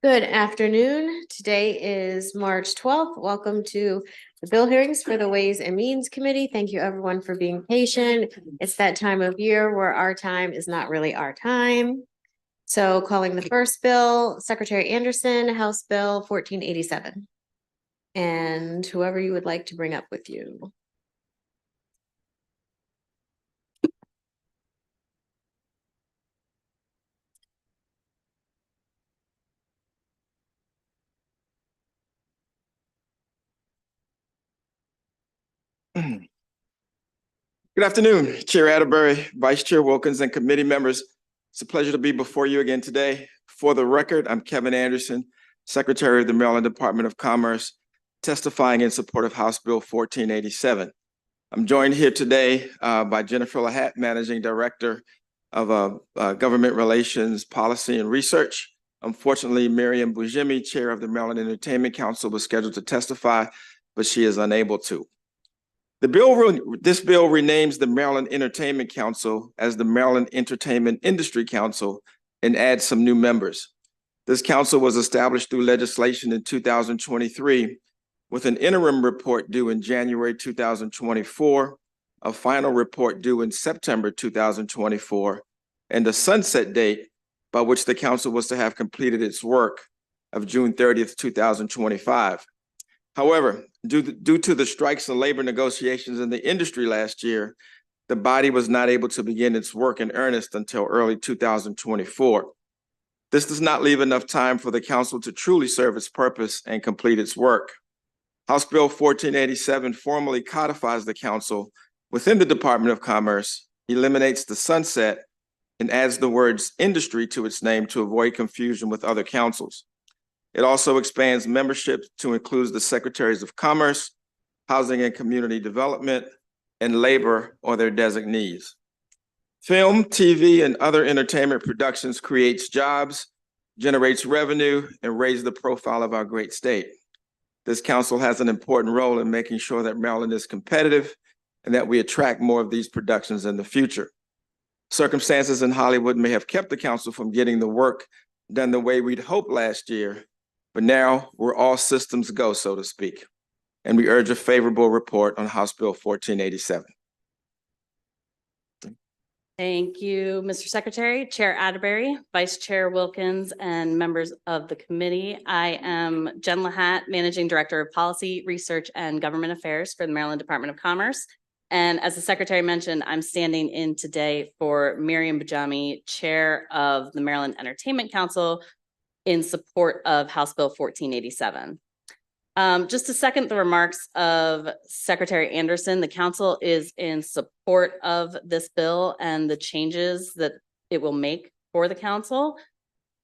Good afternoon. Today is March 12th. Welcome to the bill hearings for the Ways and Means Committee. Thank you everyone for being patient. It's that time of year where our time is not really our time. So calling the first bill, Secretary Anderson, House Bill 1487. And whoever you would like to bring up with you. Good afternoon, Chair Atterbury, Vice Chair Wilkins, and committee members. It's a pleasure to be before you again today. For the record, I'm Kevin Anderson, Secretary of the Maryland Department of Commerce, testifying in support of House Bill 1487. I'm joined here today by Jennifer Lahat, Managing Director of Government Relations, Policy, and Research. Unfortunately, Miriam Bujimi, Chair of the Maryland Entertainment Council, was scheduled to testify, but she is unable to. This bill renames the Maryland Entertainment Council as the Maryland Entertainment Industry Council and adds some new members. This council was established through legislation in 2023 with an interim report due in January 2024, a final report due in September 2024, and a sunset date by which the council was to have completed its work of June 30th, 2025. However, due to the strikes and labor negotiations in the industry last year, the body was not able to begin its work in earnest until early 2024. This does not leave enough time for the council to truly serve its purpose and complete its work. House Bill 1487 formally codifies the council within the Department of Commerce, eliminates the sunset, and adds the words industry to its name to avoid confusion with other councils. It also expands membership to include the Secretaries of Commerce, Housing and Community Development, and Labor or their designees. Film, TV, and other entertainment productions creates jobs, generates revenue, and raises the profile of our great state. This council has an important role in making sure that Maryland is competitive and that we attract more of these productions in the future. Circumstances in Hollywood may have kept the council from getting the work done the way we'd hoped last year, but now we're all systems go, so to speak, and we urge a favorable report on House Bill 1487. Thank you, Mr. Secretary, Chair Atterbury, Vice Chair Wilkins, and members of the committee. I am Jen Lahat, Managing Director of Policy, Research, and Government Affairs for the Maryland Department of Commerce. And as the Secretary mentioned, I'm standing in today for Miriam Bujimi, Chair of the Maryland Entertainment Council, in support of House Bill 1487. Just to second the remarks of Secretary Anderson, the council is in support of this bill and the changes that it will make for the council.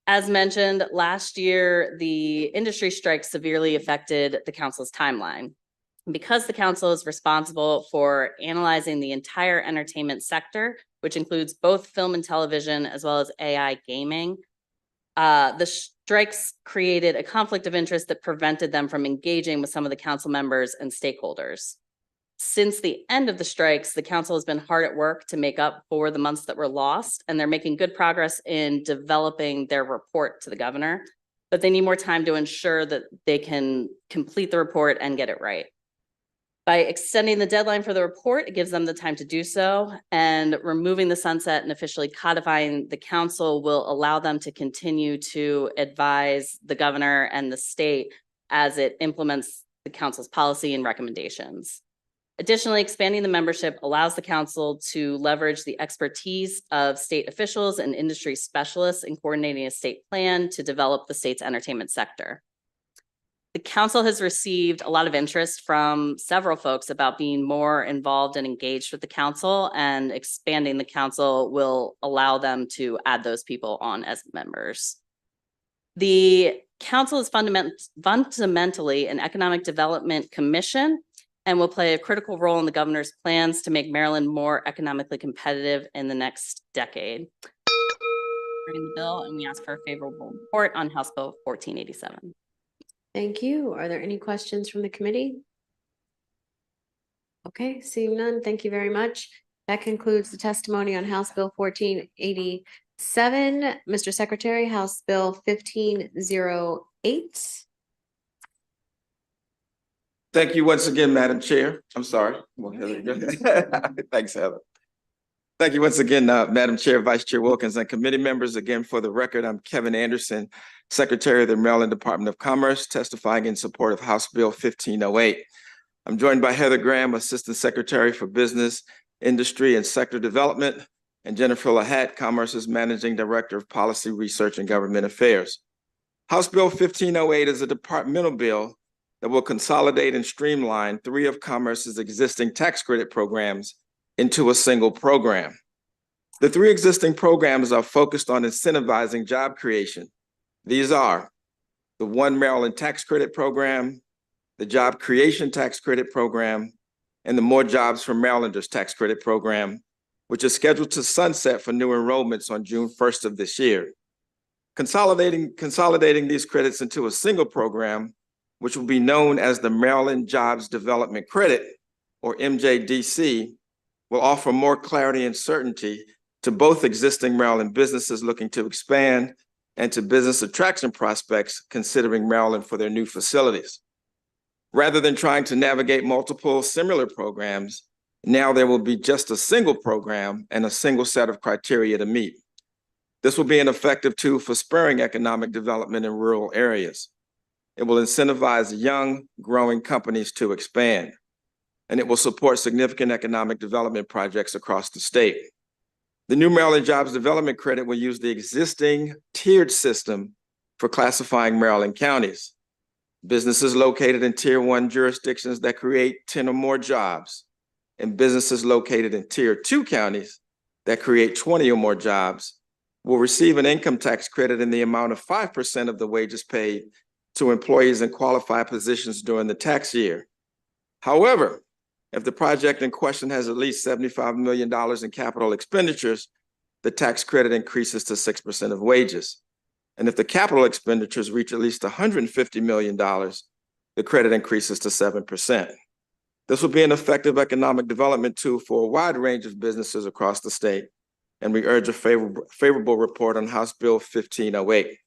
As mentioned, last year, the industry strike severely affected the council's timeline. Because the council is responsible for analyzing the entire entertainment sector, which includes both film and television, as well as AI gaming, the strikes created a conflict of interest that prevented them from engaging with some of the council members and stakeholders. Since the end of the strikes, the council has been hard at work to make up for the months that were lost, and they're making good progress in developing their report to the governor, but they need more time to ensure that they can complete the report and get it right. By extending the deadline for the report, it gives them the time to do so, and removing the sunset and officially codifying the council will allow them to continue to advise the governor and the state as it implements the council's policy and recommendations. Additionally, expanding the membership allows the council to leverage the expertise of state officials and industry specialists in coordinating a state plan to develop the state's entertainment sector. The council has received a lot of interest from several folks about being more involved and engaged with the council, and expanding the council will allow them to add those people on as members. The council is fundamentally an economic development commission and will play a critical role in the governor's plans to make Maryland more economically competitive in the next decade. The bill, and we ask for a favorable report on House Bill 1487. Thank you. Are there any questions from the committee? Okay, seeing none, thank you very much. That concludes the testimony on House Bill 1487. 7, Mr. Secretary, House Bill 1508. Thank you once again, Madam Chair. I'm sorry. Thanks, Heather. Thank you once again, Madam Chair, Vice Chair Wilkins, and committee members. Again, for the record, I'm Kevin Anderson, Secretary of the Maryland Department of Commerce, testifying in support of House Bill 1508. I'm joined by Heather Graham, Assistant Secretary for Business, Industry, and Sector Development, and Jennifer Lahat, Commerce's Managing Director of Policy, Research, and Government Affairs. House Bill 1508 is a departmental bill that will consolidate and streamline 3 of Commerce's existing tax credit programs into a single program. The 3 existing programs are focused on incentivizing job creation. These are the One Maryland Tax Credit Program, the Job Creation Tax Credit Program, and the More Jobs for Marylanders Tax Credit Program, which is scheduled to sunset for new enrollments on June 1st of this year. Consolidating these credits into a single program, which will be known as the Maryland Jobs Development Credit, or MJDC, will offer more clarity and certainty to both existing Maryland businesses looking to expand and to business attraction prospects considering Maryland for their new facilities. Rather than trying to navigate multiple similar programs, now there will be just a single program and a single set of criteria to meet. This will be an effective tool for spurring economic development in rural areas. It will incentivize young, growing companies to expand, and it will support significant economic development projects across the state. The new Maryland Jobs Development Credit will use the existing tiered system for classifying Maryland counties. Businesses located in Tier 1 jurisdictions that create 10 or more jobs, and businesses located in Tier 2 counties that create 20 or more jobs will receive an income tax credit in the amount of 5% of the wages paid to employees in qualified positions during the tax year. However, if the project in question has at least $75 million in capital expenditures, the tax credit increases to 6% of wages. And if the capital expenditures reach at least $150 million, the credit increases to 7%. This will be an effective economic development tool for a wide range of businesses across the state, and we urge a favorable report on House Bill 1508.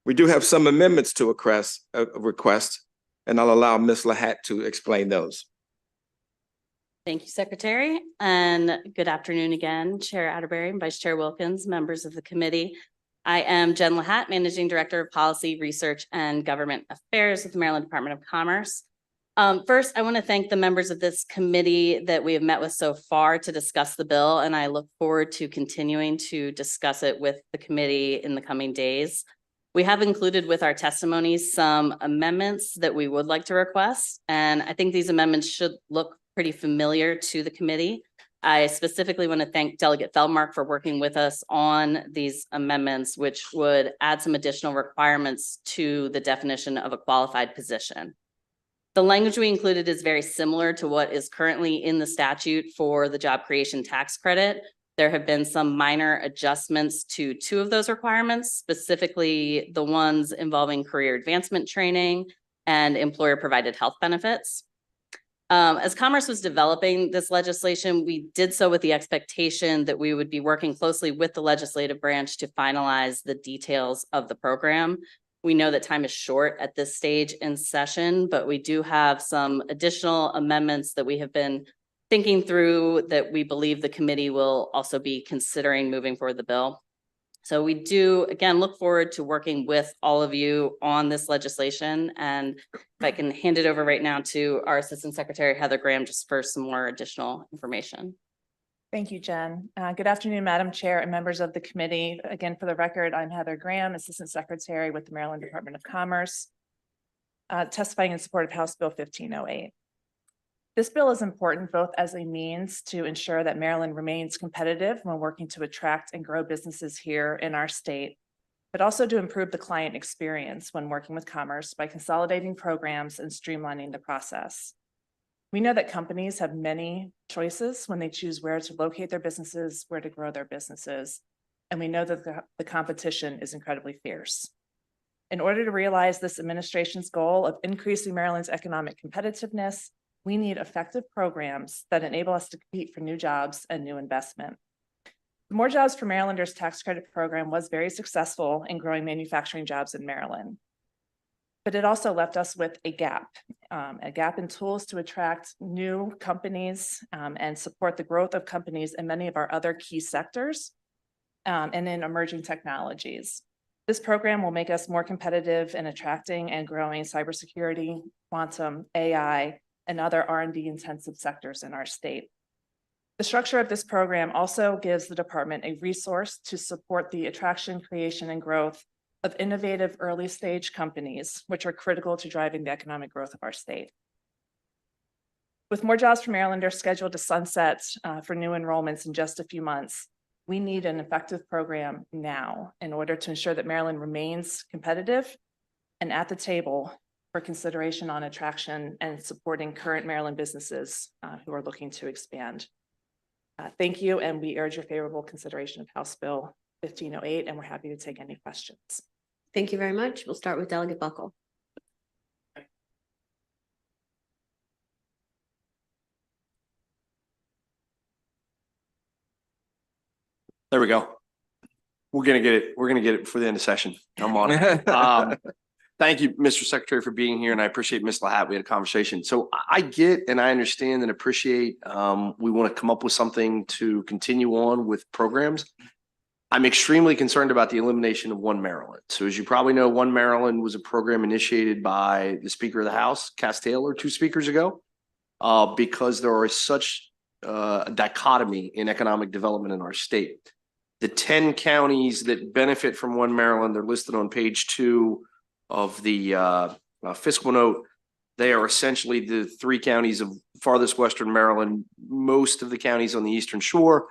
We do have some amendments to a request, and I'll allow Ms. Lahat to explain those. Thank you, Secretary, and good afternoon again, Chair Atterbury and Vice Chair Wilkins, members of the committee. I am Jen Lahat, Managing Director of Policy, Research, and Government Affairs with the Maryland Department of Commerce. First, I want to thank the members of this committee that we have met with so far to discuss the bill, and I look forward to continuing to discuss it with the committee in the coming days. We have included with our testimonies some amendments that we would like to request, and I think these amendments should look pretty familiar to the committee. I specifically want to thank Delegate Feldmark for working with us on these amendments, which would add some additional requirements to the definition of a qualified position. The language we included is very similar to what is currently in the statute for the job creation tax credit. There have been some minor adjustments to 2 of those requirements, specifically the ones involving career advancement training and employer provided health benefits. As Commerce was developing this legislation, we did so with the expectation that we would be working closely with the legislative branch to finalize the details of the program. We know that time is short at this stage in session, but we do have some additional amendments that we have been thinking through that we believe the committee will also be considering moving forward the bill. So we do, again, look forward to working with all of you on this legislation. And if I can hand it over right now to our Assistant Secretary, Heather Graham, just for some more additional information. Thank you, Jen. Good afternoon, Madam Chair and members of the committee. Again, for the record, I'm Heather Graham, Assistant Secretary with the Maryland Department of Commerce, testifying in support of House Bill 1508. This bill is important both as a means to ensure that Maryland remains competitive when working to attract and grow businesses here in our state, but also to improve the client experience when working with Commerce by consolidating programs and streamlining the process. We know that companies have many choices when they choose where to locate their businesses, where to grow their businesses, and we know that the competition is incredibly fierce. In order to realize this administration's goal of increasing Maryland's economic competitiveness, we need effective programs that enable us to compete for new jobs and new investment. The More Jobs for Marylanders tax credit program was very successful in growing manufacturing jobs in Maryland. But it also left us with a gap in tools to attract new companies and support the growth of companies in many of our other key sectors and in emerging technologies. This program will make us more competitive in attracting and growing cybersecurity, quantum, AI, and other R&D intensive sectors in our state. The structure of this program also gives the department a resource to support the attraction, creation, and growth of innovative early stage companies, which are critical to driving the economic growth of our state. With More Jobs for Marylanders scheduled to sunset for new enrollments in just a few months, we need an effective program now in order to ensure that Maryland remains competitive and at the table for consideration on attraction and supporting current Maryland businesses who are looking to expand. Thank you, and we urge your favorable consideration of House Bill 1508, and we're happy to take any questions. Thank you very much. We'll start with Delegate Buckle. There we go. We're gonna get it. We're gonna get it before the end of session. I'm on it. Thank you, Mr. Secretary, for being here, and I appreciate Ms. Lahat. We had a conversation. So I get and I understand and appreciate we want to come up with something to continue on with programs. I'm extremely concerned about the elimination of One Maryland. So as you probably know, One Maryland was a program initiated by the Speaker of the House, Cass Taylor, 2 speakers ago, because there is such a dichotomy in economic development in our state. The 10 counties that benefit from One Maryland, they're listed on page 2 of the fiscal note. They are essentially the 3 counties of farthest Western Maryland, most of the counties on the Eastern Shore,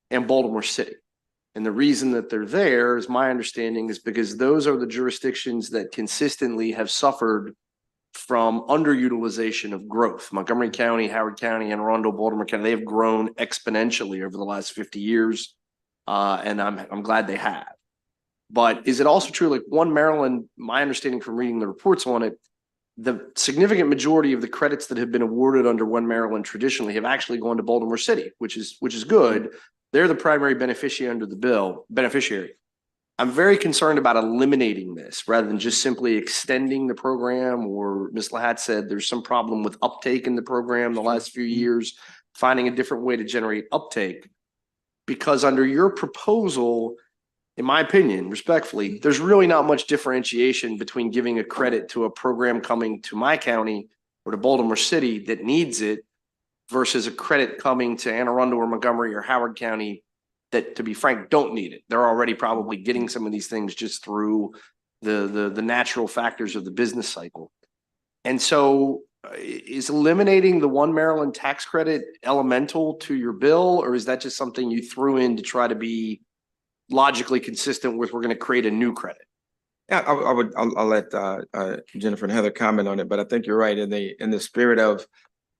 and Baltimore City. And the reason that they're there, is my understanding, is because those are the jurisdictions that consistently have suffered from underutilization of growth. Montgomery County, Howard County, Anne Arundel, Baltimore County, they have grown exponentially over the last 50 years. And I'm glad they have. But is it also true, like One Maryland, my understanding from reading the reports on it, the significant majority of the credits that have been awarded under One Maryland traditionally have actually gone to Baltimore City, which is good. They're the primary beneficiary under the bill. I'm very concerned about eliminating this rather than just simply extending the program, or Ms. Lahat said there's some problem with uptake in the program the last few years, finding a different way to generate uptake. Because under your proposal, in my opinion, respectfully, there's really not much differentiation between giving a credit to a program coming to my county or to Baltimore City that needs it versus a credit coming to Anne Arundel or Montgomery or Howard County that, to be frank, don't need it. They're already probably getting some of these things just through the natural factors of the business cycle. And so is eliminating the One Maryland tax credit elemental to your bill, or is that just something you threw in to try to be logically consistent with we're going to create a new credit? Yeah, I'll let Jennifer and Heather comment on it, but I think you're right in the spirit of,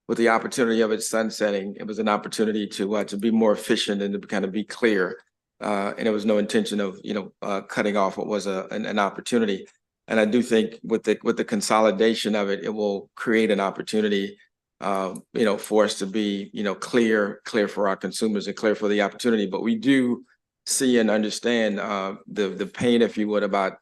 with the opportunity of it sunsetting, it was an opportunity to be more efficient and to kind of be clear. And there was no intention of cutting off what was an opportunity. And I do think with the consolidation of it, it will create an opportunity, for us to be, clear for our consumers and clear for the opportunity. But we do see and understand the pain, if you would, about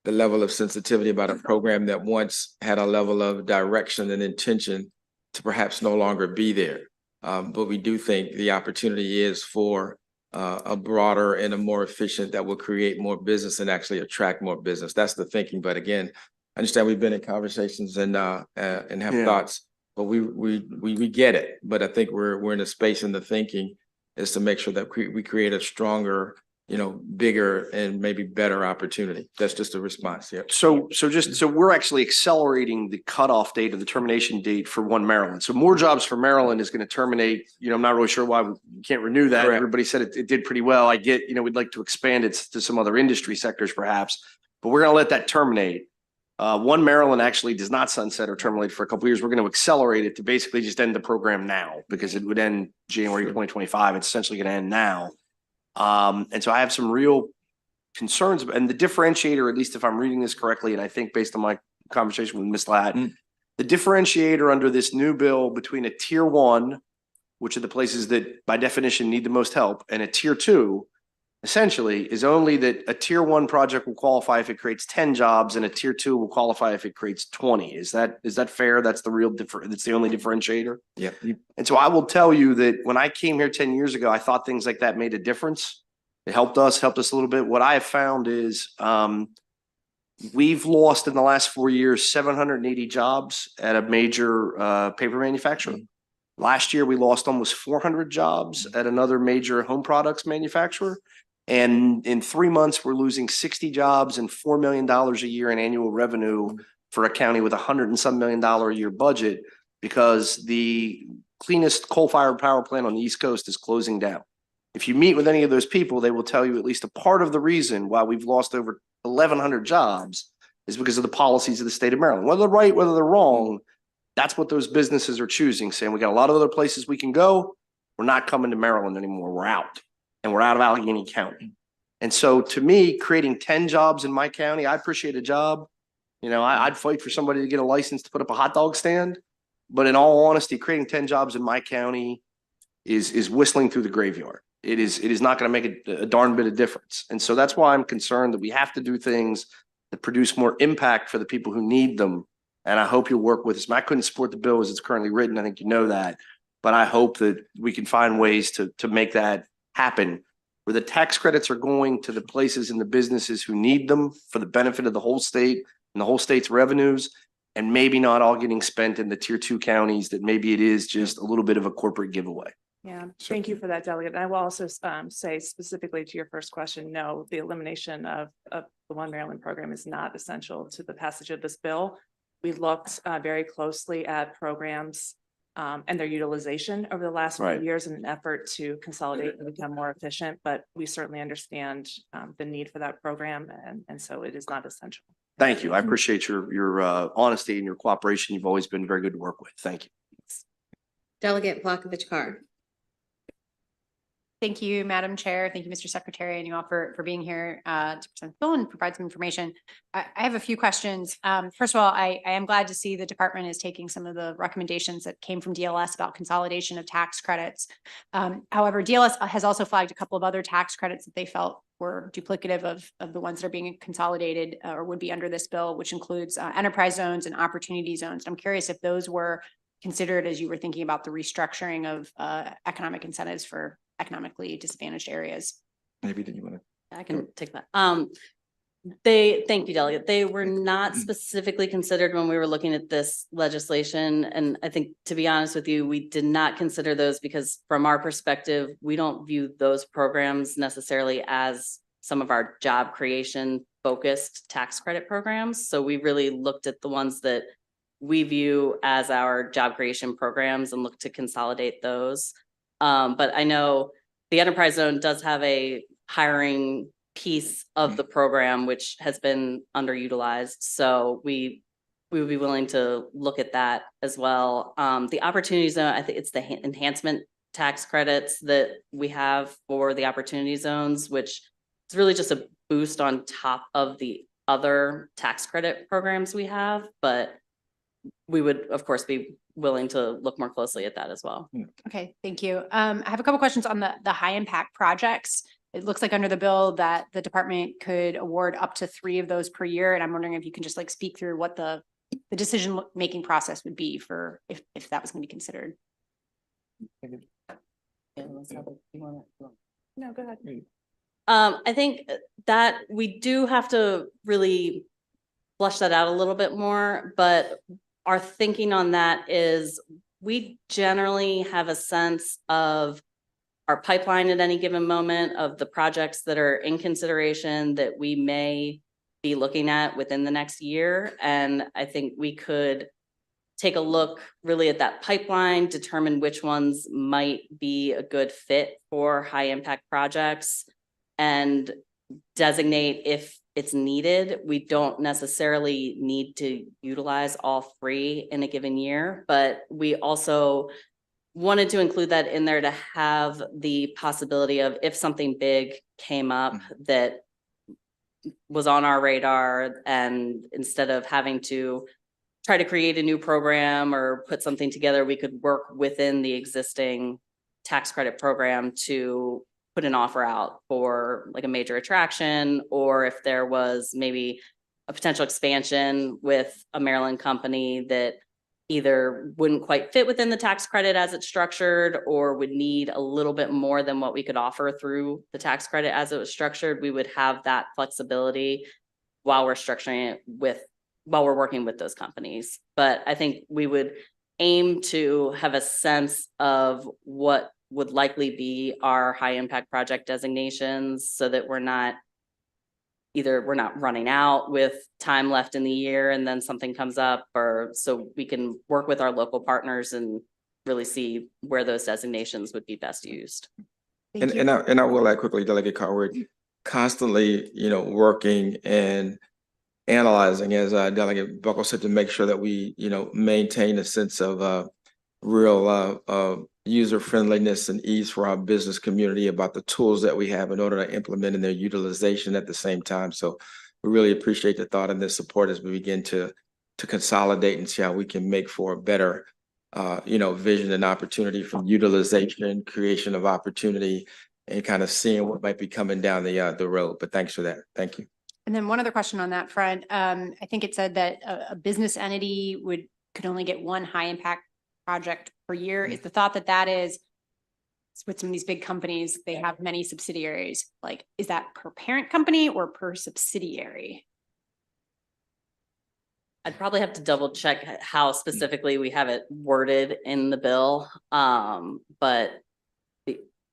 the level of sensitivity about a program that once had a level of direction and intention to perhaps no longer be there. But we do think the opportunity is for a broader and a more efficient that will create more business and actually attract more business. That's the thinking. But again, I understand we've been in conversations and have thoughts, but we get it. But I think we're in a space in the thinking is to make sure that we create a stronger, bigger and maybe better opportunity. That's just a response. Yeah. So we're actually accelerating the cutoff date or the termination date for One Maryland. So More Jobs for Maryland is going to terminate. I'm not really sure why we can't renew that. Correct. Everybody said it did pretty well. I get, we'd like to expand it to some other industry sectors perhaps, but we're going to let that terminate. One Maryland actually does not sunset or terminate for a couple of years. We're going to accelerate it to basically just end the program now, because it would end January 2025. It's essentially going to end now. And so I have some real concerns, and the differentiator, at least if I'm reading this correctly, and I think based on my conversation with Ms. Lahat, the differentiator under this new bill between a tier 1, which are the places that by definition need the most help, and a tier 2, essentially is only that a tier 1 project will qualify if it creates 10 jobs and a tier 2 will qualify if it creates 20. Is that fair? That's the real that's the only differentiator. Yeah. And so I will tell you that when I came here 10 years ago, I thought things like that made a difference. It helped us a little bit. What I have found is we've lost in the last 4 years 780 jobs at a major paper manufacturer. Last year, we lost almost 400 jobs at another major home products manufacturer. And in 3 months, we're losing 60 jobs and $4 million a year in annual revenue for a county with $100 and some million a year budget because the cleanest coal-fired power plant on the East Coast is closing down. If you meet with any of those people, they will tell you at least a part of the reason why we've lost over 1,100 jobs is because of the policies of the state of Maryland. Whether they're right, whether they're wrong, that's what those businesses are choosing, saying we got a lot of other places we can go. We're not coming to Maryland anymore. We're out. And we're out of Allegheny County. And so to me, creating 10 jobs in my county, I appreciate a job. You know, I'd fight for somebody to get a license to put up a hot dog stand. But in all honesty, creating 10 jobs in my county is whistling through the graveyard. It is not going to make a darn bit of difference. And so that's why I'm concerned that we have to do things that produce more impact for the people who need them. And I hope you'll work with us. I couldn't support the bill as it's currently written. I think you know that. But I hope that we can find ways to make that happen, where the tax credits are going to the places and the businesses who need them for the benefit of the whole state and the whole state's revenues, and maybe not all getting spent in the tier 2 counties that maybe it is just a little bit of a corporate giveaway. Yeah, thank you for that, Delegate. And I will also say specifically to your first question, no, the elimination of the One Maryland program is not essential to the passage of this bill. We looked very closely at programs and their utilization over the last few years in an effort to consolidate and become more efficient, but we certainly understand the need for that program, and so it is not essential. Thank you. I appreciate your honesty and your cooperation. You've always been very good to work with. Thank you. Delegate Plakovich-Carr. Thank you, Madam Chair. Thank you, Mr. Secretary, and you all for being here to present the bill and provide some information. I have a few questions. First of all, I am glad to see the department is taking some of the recommendations that came from DLS about consolidation of tax credits. However, DLS has also flagged a couple of other tax credits that they felt were duplicative of the ones that are being consolidated or would be under this bill, which includes enterprise zones and opportunity zones. I'm curious if those were considered as you were thinking about the restructuring of economic incentives for economically disadvantaged areas. Maybe did you want to? I can take that. Thank you, Delegate. They were not specifically considered when we were looking at this legislation. And I think, to be honest with you, we did not consider those because from our perspective, we don't view those programs necessarily as some of our job creation focused tax credit programs. So we really looked at the ones that we view as our job creation programs and look to consolidate those. But I know the enterprise zone does have a hiring piece of the program, which has been underutilized. So we would be willing to look at that as well. The opportunity zone, I think it's the enhancement tax credits that we have for the opportunity zones, which is really just a boost on top of the other tax credit programs we have. But we would, of course, be willing to look more closely at that as well. Okay, thank you. I have a couple questions on the high impact projects. It looks like under the bill that the department could award up to 3 of those per year. And I'm wondering if you can just like speak through what the decision-making process would be for if that was going to be considered. No, go ahead. I think that we do have to really flush that out a little bit more, but our thinking on that is we generally have a sense of our pipeline at any given moment of the projects that are in consideration that we may be looking at within the next year. And I think we could take a look really at that pipeline, determine which ones might be a good fit for high impact projects and designate if it's needed. We don't necessarily need to utilize all 3 in a given year, but we also wanted to include that in there to have the possibility of if something big came up that was on our radar, and instead of having to try to create a new program or put something together, we could work within the existing tax credit program to put an offer out for like a major attraction, or if there was maybe a potential expansion with a Maryland company that either wouldn't quite fit within the tax credit as it's structured, or would need a little bit more than what we could offer through the tax credit as it was structured, we would have that flexibility while we're structuring it while we're working with those companies. But I think we would aim to have a sense of what would likely be our high impact project designations, so that we're not running out with time left in the year and then something comes up, or so we can work with our local partners and really see where those designations would be best used. And I will add quickly, Delegate Cartwright, constantly, working and analyzing, as Delegate Buckle said, to make sure that we, maintain a sense of real user friendliness and ease for our business community about the tools that we have in order to implement and their utilization at the same time. So we really appreciate the thought and the support as we begin to consolidate and see how we can make for a better vision and opportunity from utilization, creation of opportunity, and kind of seeing what might be coming down the road. But thanks for that. Thank you. And then one other question on that front. I think it said that a business entity could only get one high impact project per year. Is the thought that is with some of these big companies, they have many subsidiaries? Like, is that per parent company or per subsidiary? I'd probably have to double check how specifically we have it worded in the bill. But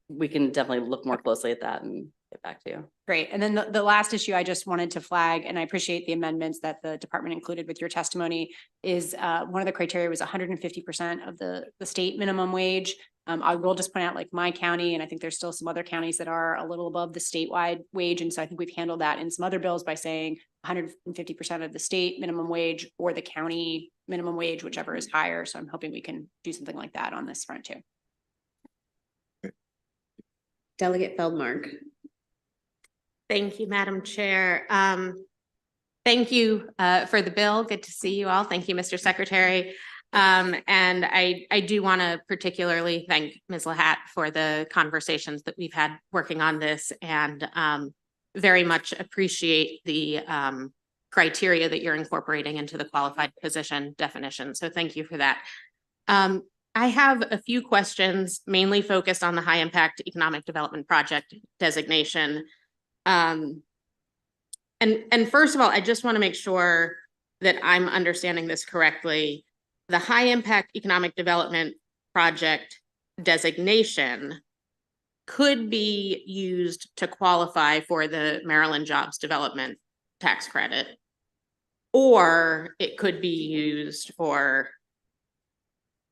we can definitely look more closely at that and get back to you. Great. And then the last issue I just wanted to flag, and I appreciate the amendments that the department included with your testimony, is one of the criteria was 150% of the state minimum wage. I will just point out, like my county, and I think there's still some other counties that are a little above the statewide wage. And so I think we've handled that in some other bills by saying 150% of the state minimum wage or the county minimum wage, whichever is higher. So I'm hoping we can do something like that on this front too. Delegate Feldmark. Thank you, Madam Chair. Thank you for the bill. Good to see you all. Thank you, Mr. Secretary. And I do want to particularly thank Ms. Lahat for the conversations that we've had working on this, and very much appreciate the criteria that you're incorporating into the qualified position definition. So thank you for that. I have a few questions mainly focused on the high impact economic development project designation. And first of all, I just want to make sure that I'm understanding this correctly. The high impact economic development project designation could be used to qualify for the Maryland Jobs Development Tax Credit, or it could be used for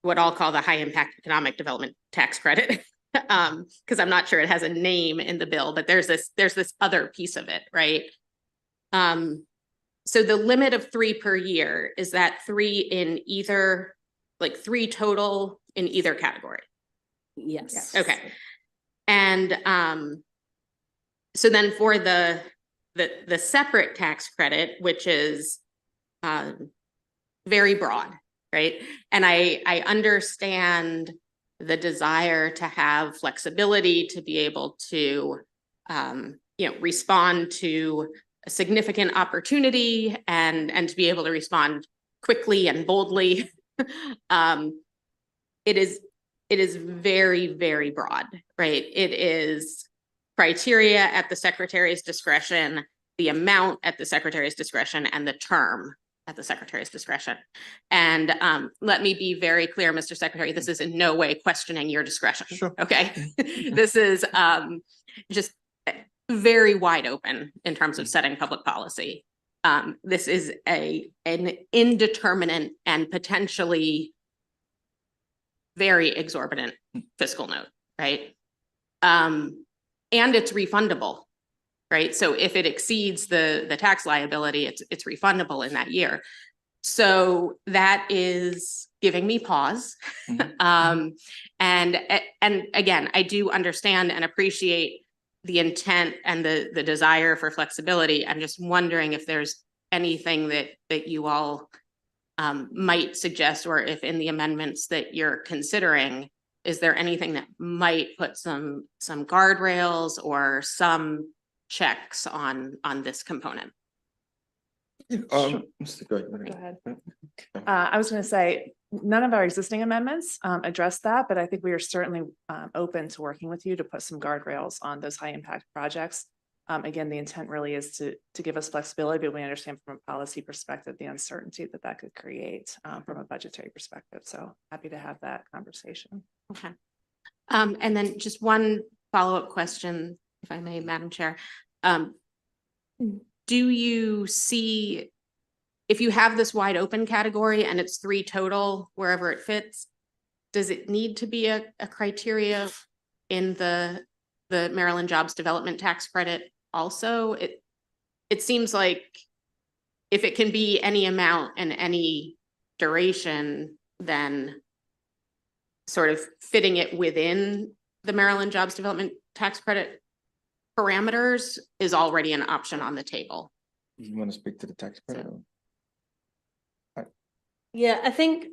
what I'll call the high impact economic development tax credit. Because I'm not sure it has a name in the bill, but there's this other piece of it, right? So the limit of 3 per year, is that 3 in either, like 3 total in either category? Yes. Okay. And so then for the separate tax credit, which is very broad, right? And I understand the desire to have flexibility to be able to, respond to a significant opportunity and to be able to respond quickly and boldly. It is very, very broad, right? It is criteria at the secretary's discretion, the amount at the secretary's discretion, and the term at the secretary's discretion. And let me be very clear, Mr. Secretary, this is in no way questioning your discretion. Sure. Okay. This is just very wide open in terms of setting public policy. This is an indeterminate and potentially very exorbitant fiscal note, right? And it's refundable. Right. So if it exceeds the tax liability, it's refundable in that year. So that is giving me pause. And again, I do understand and appreciate the intent and the desire for flexibility. I'm just wondering if there's anything that you all might suggest, or if in the amendments that you're considering, is there anything that might put some guardrails or some checks on this component? Go Go ahead. I was going to say, none of our existing amendments address that, but I think we are certainly open to working with you to put some guardrails on those high impact projects. Again, the intent really is to give us flexibility, but we understand from a policy perspective, the uncertainty that could create from a budgetary perspective. So happy to have that conversation. Okay. And then just one follow-up question, if I may, Madam Chair. Do you see, if you have this wide open category and it's 3 total, wherever it fits, does it need to be a criteria in the Maryland Jobs Development Tax Credit also? It seems like if it can be any amount and any duration, then sort of fitting it within the Maryland Jobs Development Tax Credit parameters is already an option on the table. You want to speak to the tax credit? Yeah, I think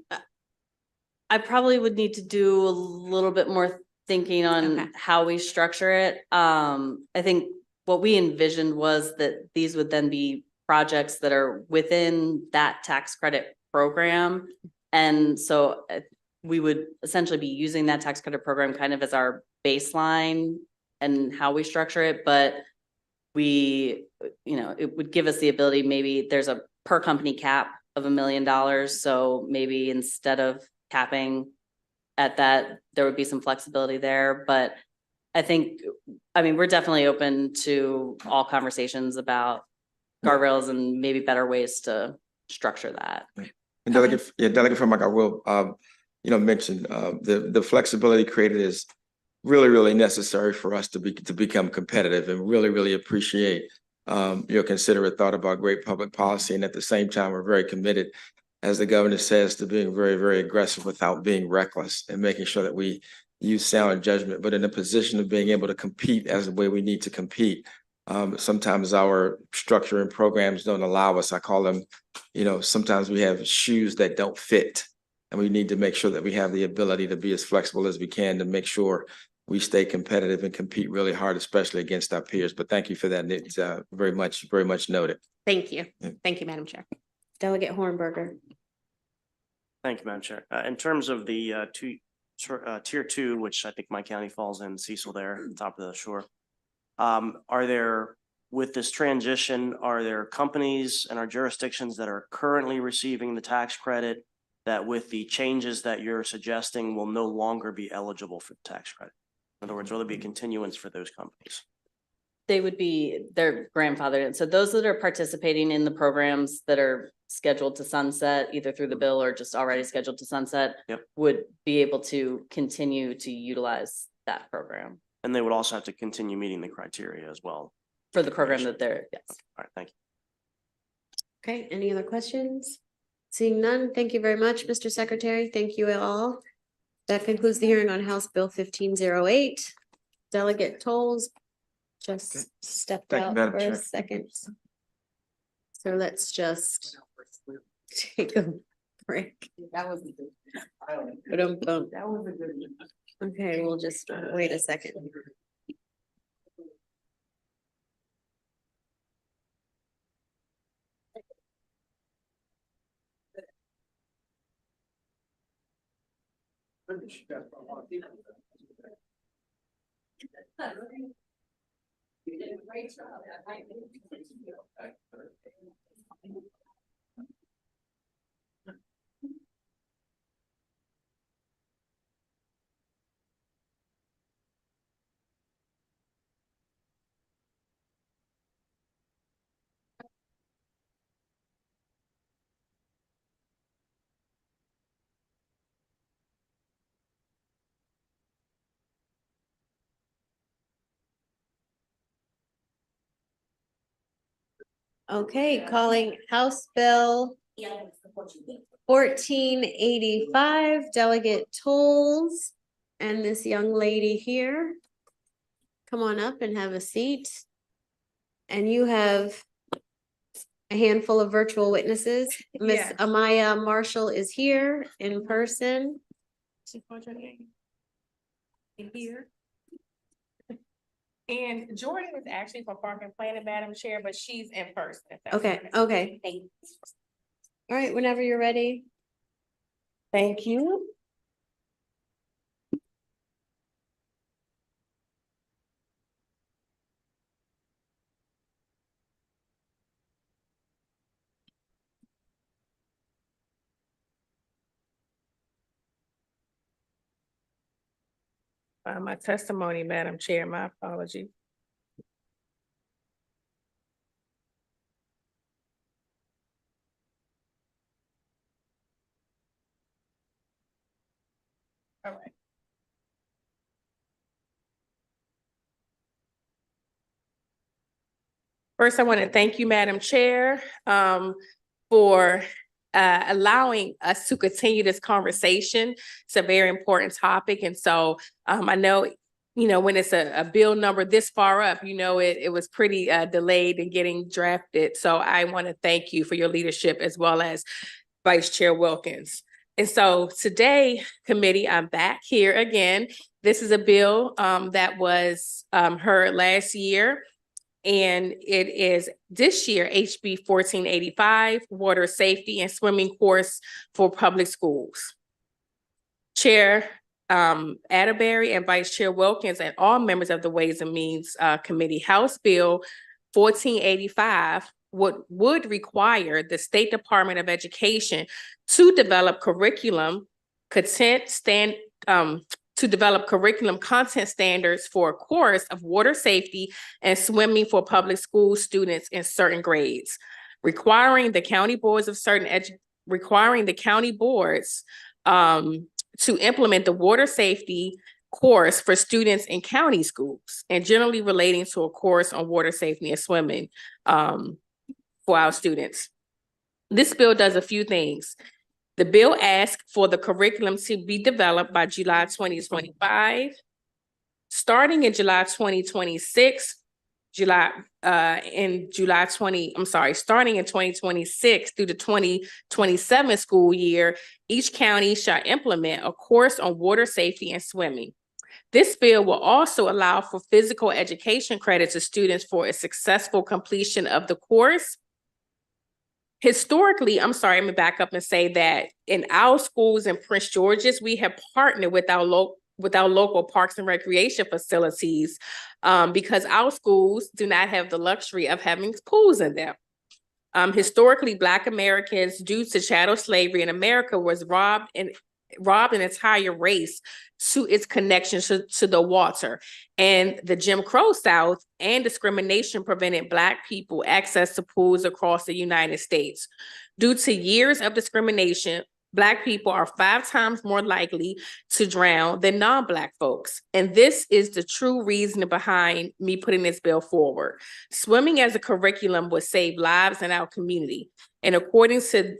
I probably would need to do a little bit more thinking on Okay. how we structure it. I think what we envisioned was that these would then be projects that are within that tax credit program. And so we would essentially be using that tax credit program kind of as our baseline and how we structure it. But we, it would give us the ability, maybe there's a per company cap of $1 million. So maybe instead of capping at that, there would be some flexibility there. But I think, we're definitely open to all conversations about guardrails and maybe better ways to structure that. And Delegate from I will, mention the flexibility created is really, really necessary for us to become competitive, and really appreciate your considerate thought about great public policy. And at the same time, we're very committed, as the governor says, to being very, very aggressive without being reckless, and making sure that we use sound judgment, but in a position of being able to compete as the way we need to compete. Sometimes our structure and programs don't allow us. I call them, sometimes we have shoes that don't fit, and we need to make sure that we have the ability to be as flexible as we can to make sure we stay competitive and compete really hard, especially against our peers. But thank you for that. It's very much noted. Thank you. Yeah. Thank you, Madam Chair. Delegate Hornberger. Thank you, Madam Chair. In terms of the tier 2, which I think my county falls in, Cecil there, at the top of the shore. With this transition, are there companies and our jurisdictions that are currently receiving the tax credit that with the changes that you're suggesting will no longer be eligible for the tax credit? In other words, will there be a continuance for those companies? They're grandfathered in. So those that are participating in the programs that are scheduled to sunset, either through the bill or just already scheduled to sunset, would be able to continue to utilize that program. And they would also have to continue meeting the criteria as well. For the program that they're, yes. All right, thank you. Okay, any other questions? Seeing none, thank you very much, Mr. Secretary. Thank you all. That concludes the hearing on House Bill 1508. Delegate Tolles just stepped Thank you, out Madam for Chair. a second. So let's just take a break. That was Ba-dum-bum. Okay, we'll just wait a second. Okay, calling House Bill 1485, Delegate Tolles and this young lady here. Come on up and have a seat. And you have a handful of virtual witnesses. Miss Yes. Amaya Marshall is here in person. Here. And Jordan is actually from Park and Planning, Madam Chair, but she's in person. if that's Okay, okay. All right, whenever you're ready. Thank you. My testimony, Madam Chair, my apology. All right. First, I want to thank you, Madam Chair, for allowing us to continue this conversation. It's a very important topic. And so I know, when it's a bill number this far up, it was pretty delayed in getting drafted. So I want to thank you for your leadership as well as Vice Chair Wilkins. And so today, committee, I'm back here again. This is a bill that was heard last year. And it is this year, HB 1485, Water Safety and Swimming Course for Public Schools. Chair Atterbury and Vice Chair Wilkins and all members of the Ways and Means Committee, House Bill 1485 would require the State Department of Education to develop curriculum content standards for a course of water safety and swimming for public school students in certain grades, requiring the county boards to implement the water safety course for students in county schools, and generally relating to a course on water safety and swimming for our students. This bill does a few things. The bill asks for the curriculum to be developed by July 2025. Starting in July 2026, starting in 2026 through the 2027 school year, each county shall implement a course on water safety and swimming. This bill will also allow for physical education credit to students for a successful completion of the course. Historically, let me back up and say that in our schools in Prince George's, we have partnered with our local parks and recreation facilities because our schools do not have the luxury of having pools in them. Historically, Black Americans, due to chattel slavery in America, was robbed an entire race to its connection to the water. And the Jim Crow South and discrimination prevented Black people access to pools across the United States. Due to years of discrimination, Black people are 5 times more likely to drown than non-Black folks. And this is the true reason behind me putting this bill forward. Swimming as a curriculum would save lives in our community. And according to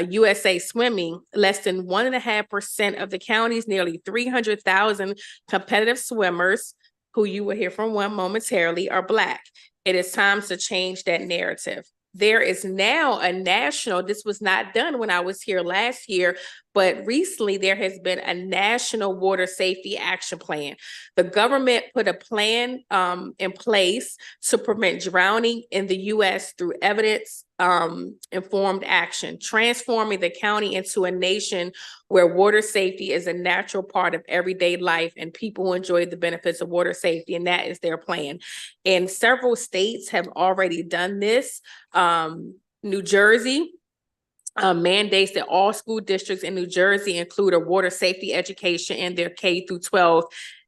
USA Swimming, less than 1.5% of the county's nearly 300,000 competitive swimmers, who you will hear from one momentarily, are Black. It is time to change that narrative. There is now a national, this was not done when I was here last year, but recently there has been a national water safety action plan. The government put a plan in place to prevent drowning in the U.S. through evidence informed action, transforming the county into a nation where water safety is a natural part of everyday life and people enjoy the benefits of water safety, and that is their plan. And several states have already done this. New Jersey mandates that all school districts in New Jersey include a water safety education in their K through 12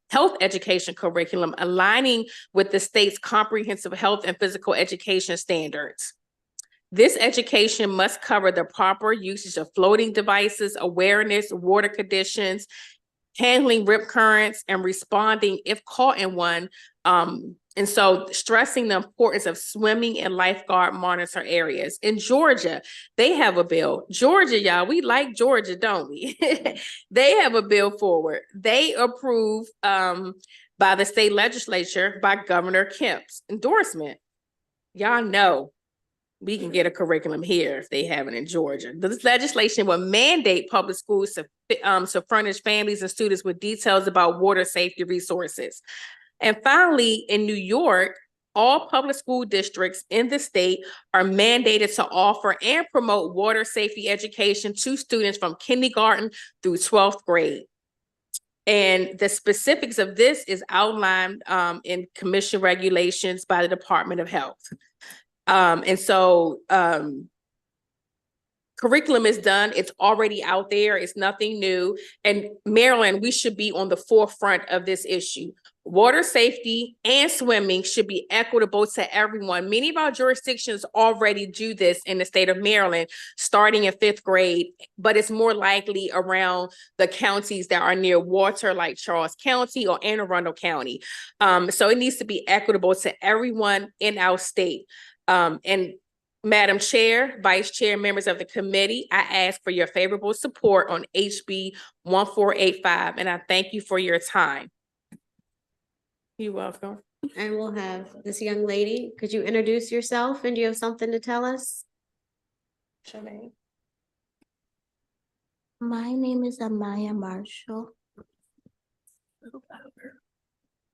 health education curriculum, aligning with the state's comprehensive health and physical education standards. This education must cover the proper usage of floating devices, awareness, water conditions, handling rip currents, and responding if caught in one. And so stressing the importance of swimming in lifeguard monitor areas. In Georgia, they have a bill. Georgia, y'all, we like Georgia, don't we? They have a bill forward. They approved by the state legislature by Governor Kemp's endorsement. Y'all know we can get a curriculum here if they haven't in Georgia. This legislation will mandate public schools to furnish families and students with details about water safety resources. And finally, in New York, all public school districts in the state are mandated to offer and promote water safety education to students from kindergarten through 12th grade. And the specifics of this is outlined in commission regulations by the Department of Health. Curriculum is done. It's already out there. It's nothing new. And Maryland, we should be on the forefront of this issue. Water safety and swimming should be equitable to everyone. Many of our jurisdictions already do this in the state of Maryland, starting in 5th grade, but it's more likely around the counties that are near water, like Charles County or Anne Arundel County. So it needs to be equitable to everyone in our state. And Madam Chair, Vice Chair, members of the committee, I ask for your favorable support on HB 1485, and I thank you for your time. You're welcome. And we'll have this young lady. Could you introduce yourself and do you have something to tell us? My name is Amaya Marshall.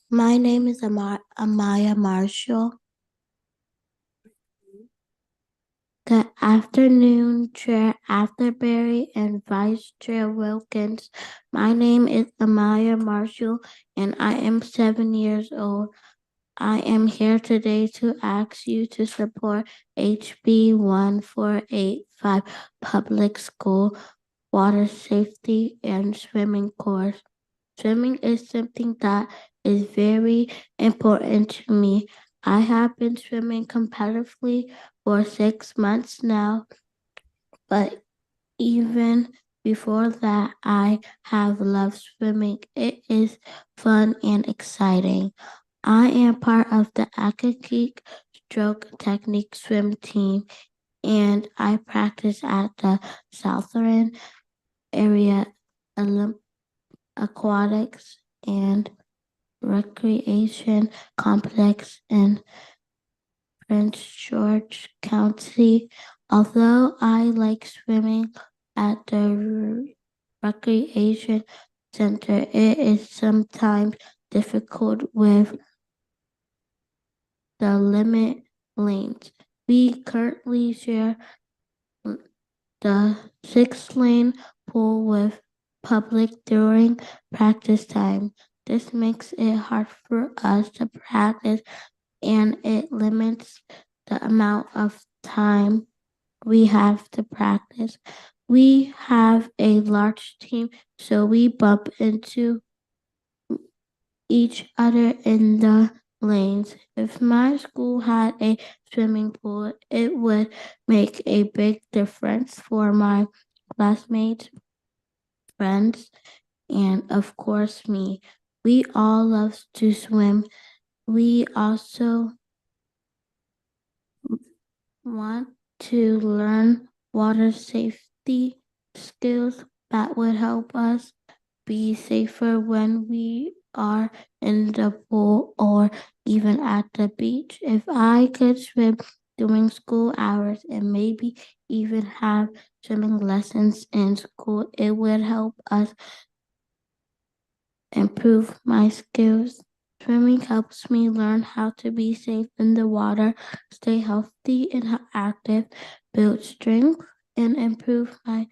My name is Amaya Marshall. Good afternoon, Chair Atherbury and Vice Chair Wilkins. My name is Amaya Marshall and I am 7 years old. I am here today to ask you to support HB 1485 Public School Water Safety and Swimming Course. Swimming is something that is very important to me. I have been swimming competitively for 6 months now, but even before that, I have loved swimming. It is fun and exciting. I am part of the Academic Stroke Technique swim team, and I practice at the Southern Area Aquatics and Recreation Complex in Prince George County. Although I like swimming at the recreation center, it is sometimes difficult with the limit lanes. We currently share the 6-lane pool with public during practice time. This makes it hard for us to practice and it limits the amount of time we have to practice. We have a large team, so we bump into each other in the lanes. If my school had a swimming pool, it would make a big difference for my classmates, friends, and of course me. We all love to swim. We also want to learn water safety skills that would help us be safer when we are in the pool or even at the beach. If I could swim during school hours and maybe even have swimming lessons in school, it would help us improve my skills. Swimming helps me learn how to be safe in the water, stay healthy and active, build strength, and improve my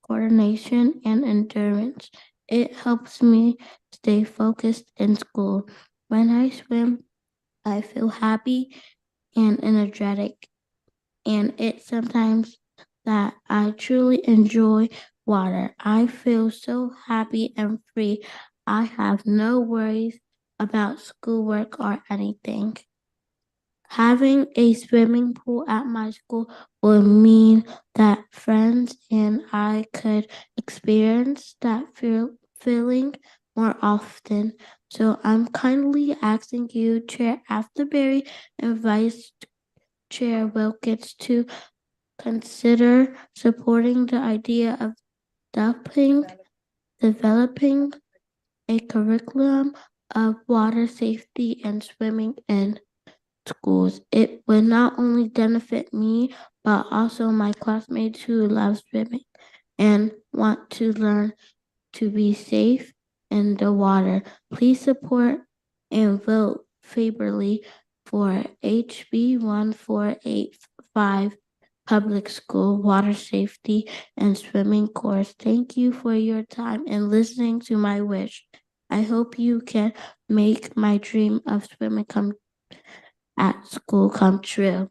coordination and endurance. It helps me stay focused in school. When I swim, I feel happy and energetic, and it's sometimes that I truly enjoy water. I feel so happy and free. I have no worries about schoolwork or anything. Having a swimming pool at my school would mean that friends and I could experience that feeling more often. So I'm kindly asking you, Chair Atherbury and Vice Chair Wilkins, to consider supporting the idea of developing a curriculum of water safety and swimming in schools. It would not only benefit me, but also my classmates who love swimming and want to learn to be safe in the water. Please support and vote favorably for HB 1485 Public School Water Safety and Swimming Course. Thank you for your time and listening to my wish. I hope you can make my dream of swimming at school come true.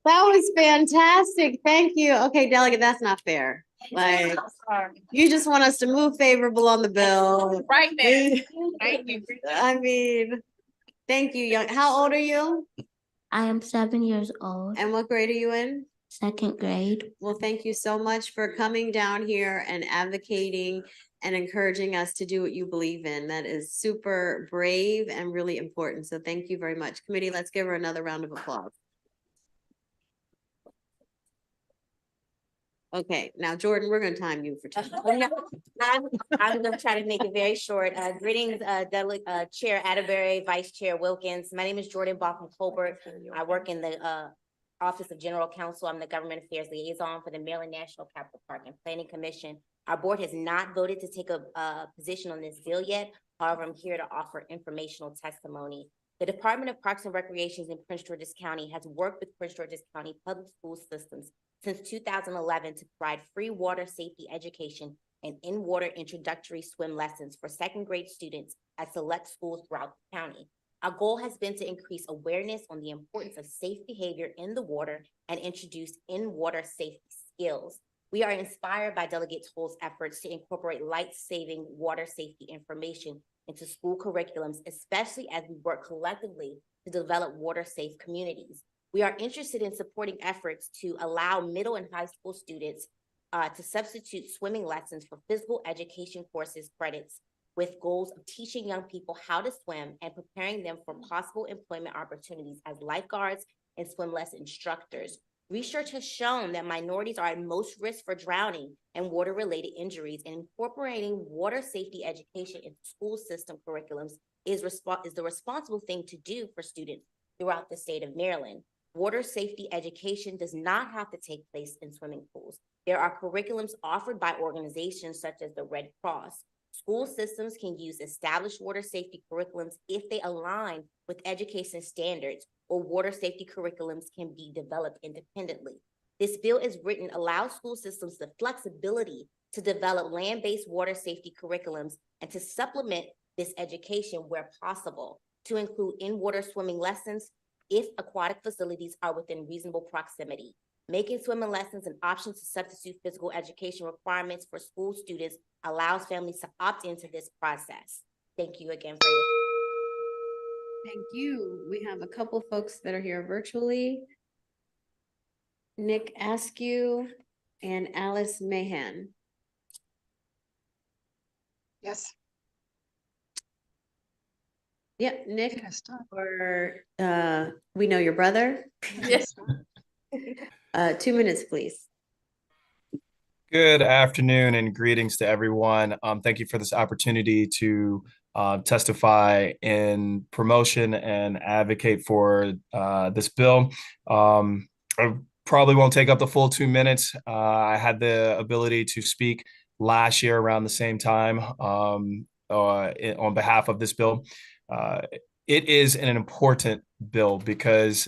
That was fantastic. Thank you. Okay, delegate, that's not fair. Like, you just want us to move favorable on the bill. Right now. Thank you. I mean, thank you, young. How old are you? I am 7 years old, And what grade are you in? second grade. Well, thank you so much for coming down here and advocating and encouraging us to do what you believe in. That is super brave and really important. So thank you very much. Committee, let's give her another round of applause. Okay, now Jordan, we're gonna time you for 10. I'm gonna try to make it very short. Greetings, Chair Atterbury, Vice Chair Wilkins. My name is Jordan Bauckham Colbert. I work in the Office of General Counsel. I'm the Government Affairs Liaison for the Maryland National Capital Park and Planning Commission. Our board has not voted to take a position on this bill yet. However, I'm here to offer informational testimony. The Department of Parks and Recreations in Prince George's County has worked with Prince George's County Public School Systems since 2011 to provide free water safety education and in-water introductory swim lessons for second grade students at select schools throughout the county. Our goal has been to increase awareness on the importance of safe behavior in the water and introduce in-water safety skills. We are inspired by Delegate Toll's efforts to incorporate life-saving water safety information into school curriculums, especially as we work collectively to develop water-safe communities. We are interested in supporting efforts to allow middle and high school students to substitute swimming lessons for physical education courses credits with goals of teaching young people how to swim and preparing them for possible employment opportunities as lifeguards and swim lesson instructors. Research has shown that minorities are at most risk for drowning and water-related injuries, and incorporating water safety education into school system curriculums is the responsible thing to do for students throughout the state of Maryland. Water safety education does not have to take place in swimming pools. There are curriculums offered by organizations such as the Red Cross. School systems can use established water safety curriculums if they align with education standards, or water safety curriculums can be developed independently. This bill is written allows school systems the flexibility to develop land-based water safety curriculums and to supplement this education where possible, to include in-water swimming lessons if aquatic facilities are within reasonable proximity. Making swimming lessons an option to substitute physical education requirements for school students allows families to opt into this process. Thank you again for your. Thank you. We have a couple folks that are here virtually. Nick Askew and Alice Mahan. Yes. Yep, Nick, or we know your brother. Yes. 2 minutes, please. Good afternoon and greetings to everyone. Thank you for this opportunity to testify in promotion and advocate for this bill. I probably won't take up the full 2 minutes. I had the ability to speak last year around the same time on behalf of this bill. It is an important bill because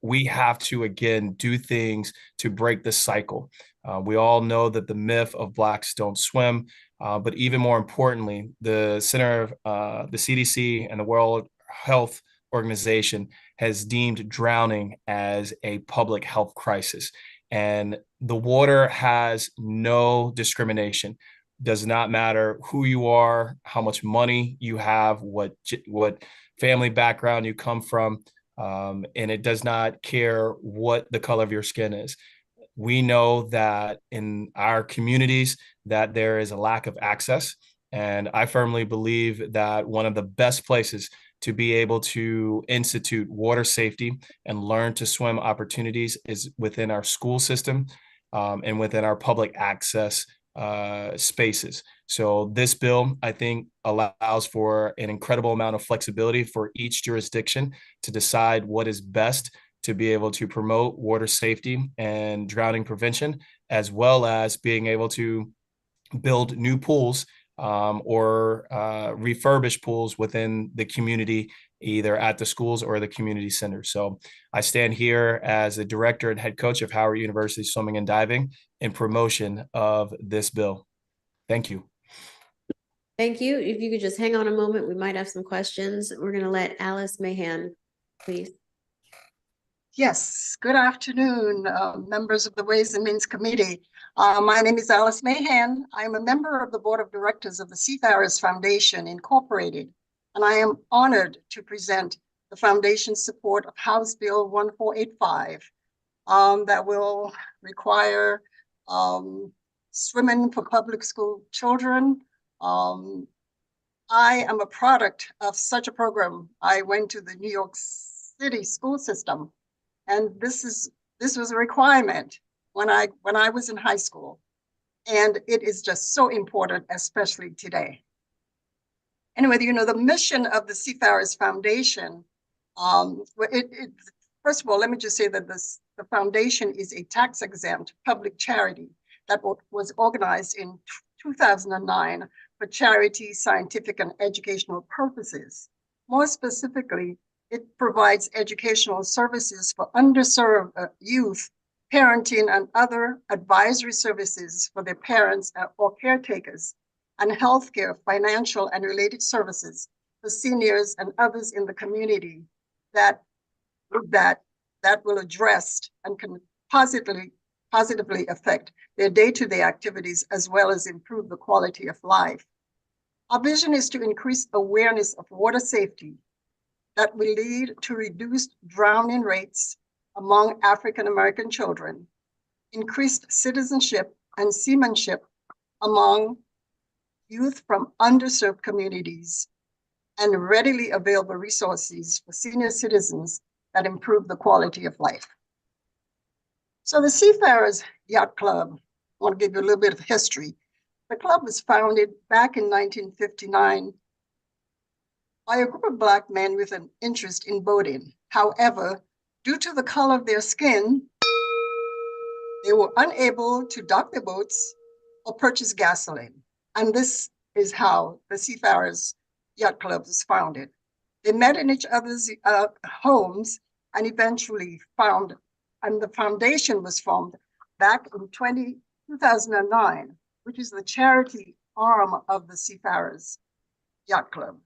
we have to, again, do things to break the cycle. We all know that the myth of Blacks don't swim, but even more importantly, the CDC and the World Health Organization has deemed drowning as a public health crisis. And the water has no discrimination. Does not matter who you are, how much money you have, what family background you come from, and it does not care what the color of your skin is. We know that in our communities that there is a lack of access, and I firmly believe that one of the best places to be able to institute water safety and learn to swim opportunities is within our school system and within our public access spaces. So this bill, I think, allows for an incredible amount of flexibility for each jurisdiction to decide what is best to be able to promote water safety and drowning prevention, as well as being able to build new pools or refurbish pools within the community, either at the schools or the community centers. So I stand here as the director and head coach of Howard University Swimming and Diving in promotion of this bill. Thank you. Thank you. If you could just hang on a moment, we might have some questions. We're going to let Alice Mahan, please. Yes, good afternoon, members of the Ways and Means Committee. My name is Alice Mahan. I am a member of the Board of Directors of the Seafarers Foundation Incorporated, and I am honored to present the Foundation's support of House Bill 1485 that will require swimming for public school children. I am a product of such a program. I went to the New York City school system, and this was a requirement when I was in high school. And it is just so important, especially today. Anyway, you know, the mission of the Seafarers Foundation, first of all, let me just say that the foundation is a tax-exempt public charity that was organized in 2009 for charity, scientific, and educational purposes. More specifically, it provides educational services for underserved youth, parenting, and other advisory services for their parents or caretakers, and healthcare, financial, and related services for seniors and others in the community that will address and can positively affect their day-to-day activities, as well as improve the quality of life. Our vision is to increase awareness of water safety that will lead to reduced drowning rates among African-American children, increased citizenship and seamanship among youth from underserved communities, and readily available resources for senior citizens that improve the quality of life. So the Seafarers Yacht Club, I want to give you a little bit of history. The club was founded back in 1959 by a group of Black men with an interest in boating. However, due to the color of their skin, they were unable to dock their boats or purchase gasoline. And this is how the Seafarers Yacht Club was founded. They met in each other's homes and eventually and the foundation was formed back in 2009, which is the charity arm of the Seafarers Yacht Club.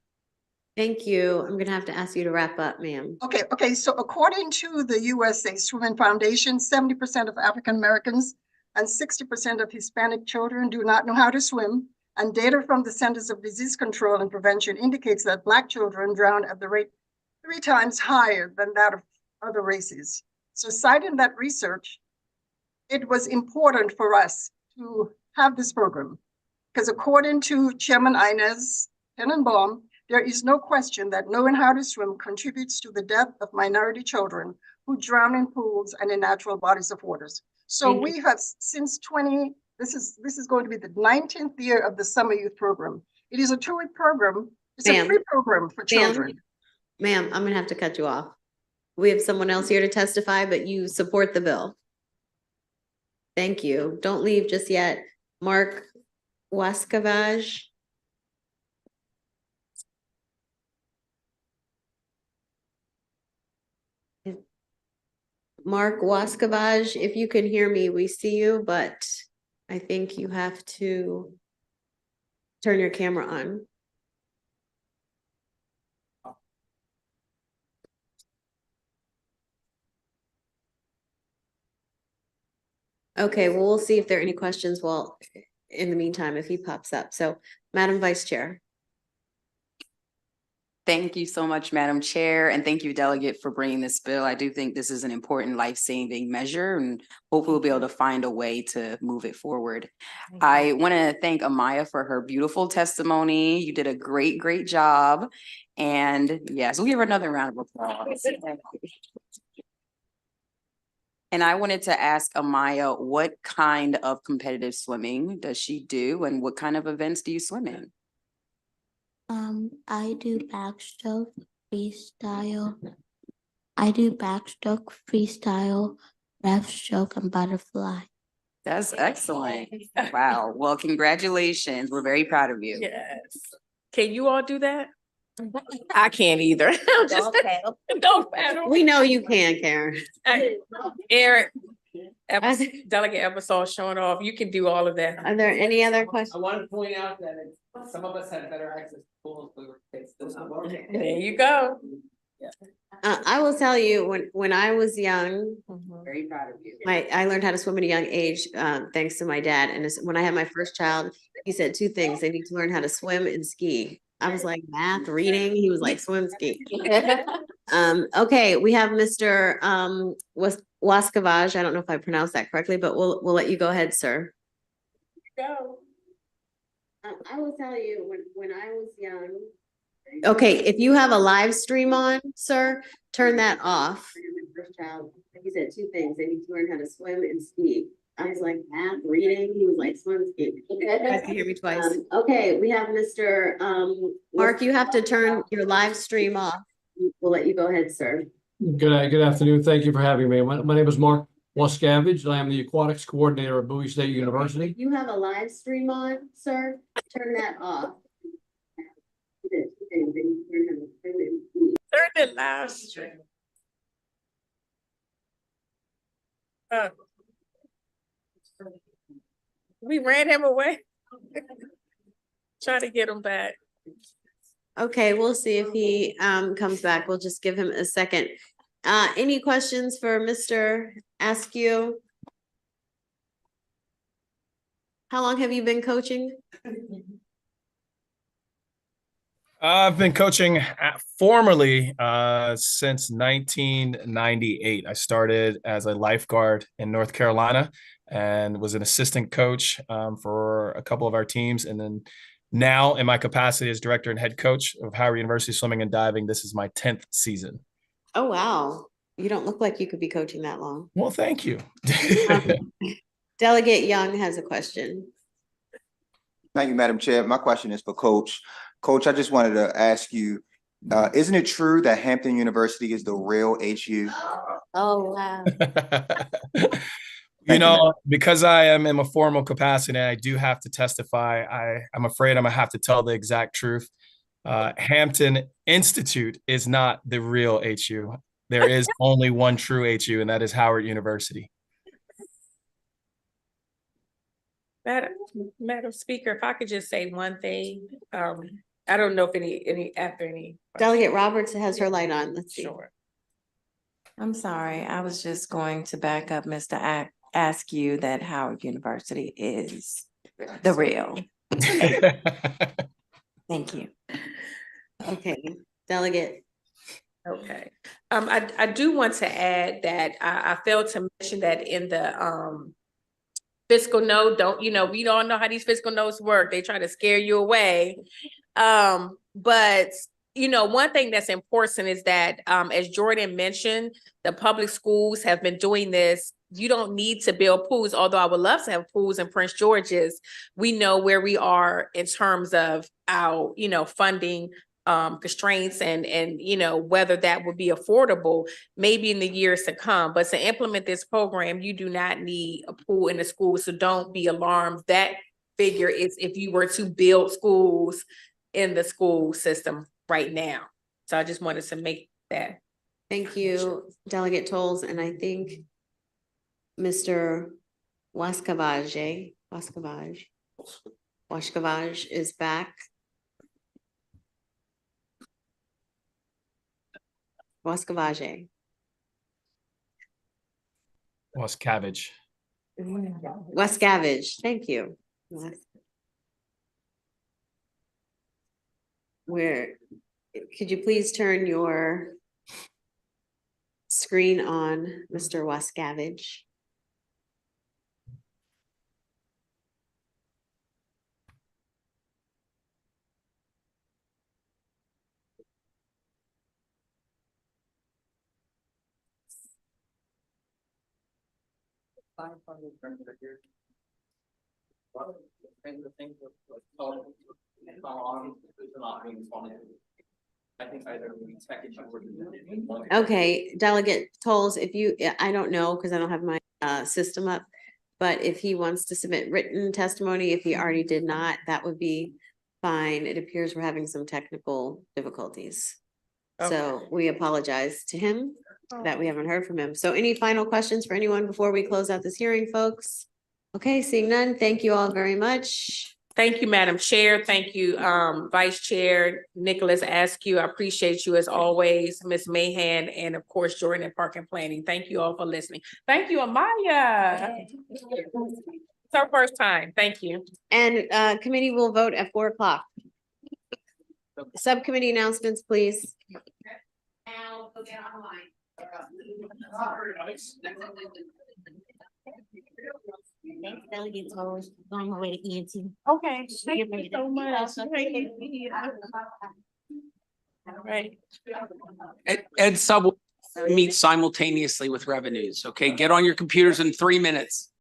Thank you. I'm going to have to ask you to wrap up, ma'am. Okay. So according to the USA Swimming Foundation, 70% of African Americans and 60% of Hispanic children do not know how to swim. And data from the Centers of Disease Control and Prevention indicates that Black children drown at the rate 3 times higher than that of other races. So citing that research, it was important for us to have this program, because according to Chairman Inez Tenenbaum, there is no question that knowing how to swim contributes to the death of minority children who drown in pools and in natural bodies of waters. So we have since this is going to be the 19th year of the Summer Youth Program. It is a 2-week program. It's a free program for children. Ma'am, I'm going to have to cut you off. We have someone else here to testify, but you support the bill. Thank you. Don't leave just yet. Mark Waskavaj. Mark Waskavaj, if you can hear me, we see you, but I think you have to turn your camera on. Okay, well, we'll see if there are any questions while in the meantime, if he pops up. So, Madam Vice Chair. Thank you so much, Madam Chair, and thank you, Delegate, for bringing this bill. I do think this is an important life-saving measure, and hopefully we'll be able to find a way to move it forward. I want to thank Amaya for her beautiful testimony. You did a great job. And yes, we'll give her another round of applause. And I wanted to ask Amaya, what kind of competitive swimming does she do and what kind of events do you swim in? I do backstroke, freestyle. I do backstroke, freestyle, breaststroke, and butterfly. That's excellent. Wow. Well, congratulations. We're very proud of you. Yes. Can you all do that? I can't either. Just don't paddle. We know you can, Karen. Eric, Delegate Eversole showing off. You can do all of that. Are there any other questions? I want to point out that some of us had better access to pools. There you go. I will tell you, when I was young, Very proud of you. I learned how to swim at a young age, thanks to my dad. And when I had my first child, he said two things: they need to learn how to swim and ski. I was like, math, reading. He was like, swim, ski. Okay, we have Mr. Waskavage. I don't know if I pronounced that correctly, but we'll let you go ahead, sir. Go. I will tell you, when I was young. Okay, if you have a live stream on, sir, turn that off. First child, he said two things: they need to learn how to swim and ski. I was like, math, reading. He was like, swim, ski. You guys can hear me twice. Okay, we have Mr. Mark. You have to turn your live stream off. We'll let you go ahead, sir. Good afternoon. Thank you for having me. My name is Mark Waskavage. I am the aquatics coordinator at Bowie State University. If you have a live stream on, sir, turn that off. Turn the live stream. We ran him away. Try to get him back. Okay, we'll see if he comes back. We'll just give him a second. Any questions for Mr. Askew? How long have you been coaching? I've been coaching formerly since 1998. I started as a lifeguard in North Carolina and was an assistant coach for a couple of our teams. And then now in my capacity as director and head coach of Howard University Swimming and Diving, this is my 10th season. Oh, wow. You don't look like you could be coaching that long. Well, thank you. Delegate Young has a question. Thank you, Madam Chair. My question is for Coach. Coach, I just wanted to ask you, isn't it true that Hampton University is the real HU? Oh, wow. You know, because I am in a formal capacity, I do have to testify. I'm afraid I'm gonna have to tell the exact truth. Hampton Institute is not the real HU. There is only one true HU, and that is Howard University. Madam Speaker, if I could just say one thing, I don't know if any. Delegate Roberts has her light on. Let's see. Sure. I'm sorry. I was just going to back up Mr. Askew that Howard University is the real. Thank you. Okay, Delegate. Okay. I do want to add that I failed to mention that in the fiscal note, we don't know how these fiscal notes work. They try to scare you away. But one thing that's important is that, as Jordan mentioned, the public schools have been doing this. You don't need to build pools, although I would love to have pools in Prince George's. We know where we are in terms of our, funding constraints and whether that would be affordable maybe in the years to come. But to implement this program, you do not need a pool in the school. So don't be alarmed. That figure is if you were to build schools in the school system right now. So I just wanted to make that. Thank you, Delegate Tolles. And I think Mr. Waskavage is back. Waskavage. Waskavage. Waskavage. Thank you. Could you please turn your screen on, Mr. Waskavage? Okay, Delegate Tolles, if you, I don't know, because I don't have my system up. But if he wants to submit written testimony, if he already did not, that would be fine. It appears we're having some technical difficulties. So we apologize to him that we haven't heard from him. So any final questions for anyone before we close out this hearing, folks? Okay, seeing none, thank you all very much. Thank you, Madam Chair. Thank you, Vice Chair Nicholas Askew. I appreciate you as always, Ms. Mahan, and of course, Jordan at Park and Planning. Thank you all for listening. Thank you, Amaya. It's our first time. Thank you. And committee will vote at 4 o'clock. Subcommittee announcements, please. Thanks, Delegate Tolles. Going away to ENT. Okay, thank you so much. All right. Ed Sub will meet simultaneously with revenues. Okay, get on your computers in 3 minutes.